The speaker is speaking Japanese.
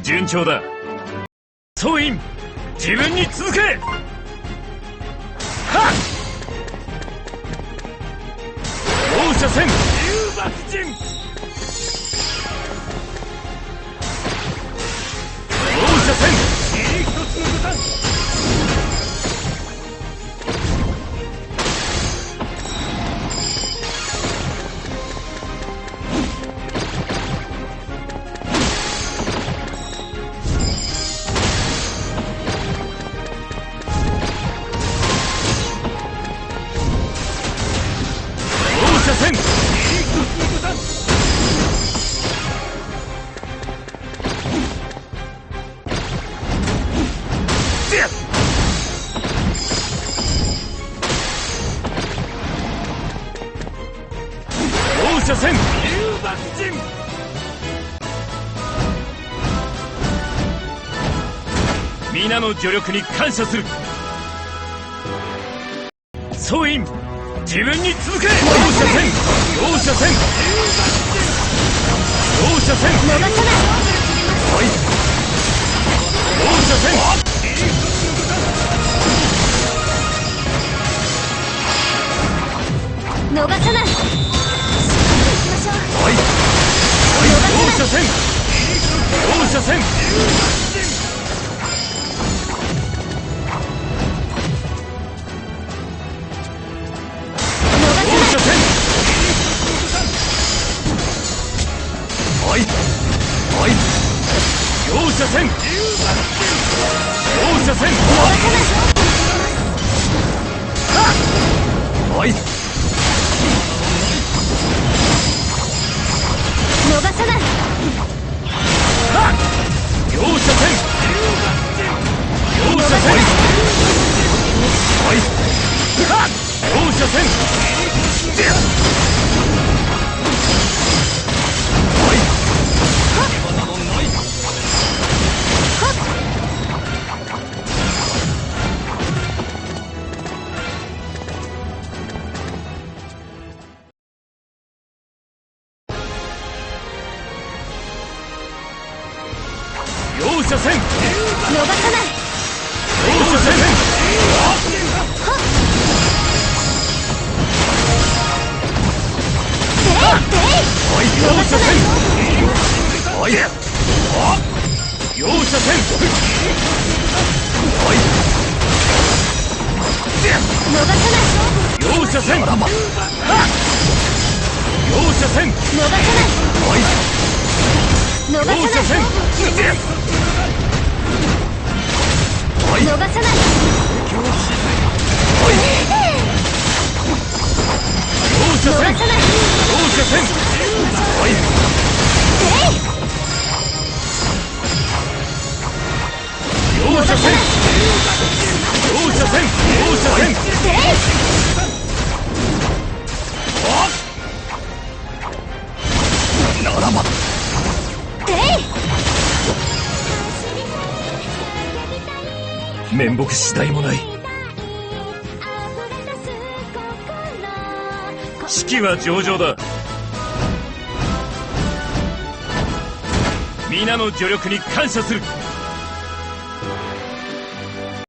順調だ。総員、自分に続け。はっ、放射線誘爆陣。放射線一つのボタン。放射線誘爆陣。皆の助力に感謝する。総員、自分に続け。放射線放射線放射線逃さない。放射線逃さない。放射線放射線放射線放射線逃さない。放射線放射線放射線放射線逃さない。放射線放射線放射線逃さない。放射線放射線逃さない。逃さない。放射線逃さない。逃さない。放射線放射線放射線放射線放射線ならば面目次第もない。士気は上々だ。皆の助力に感謝する。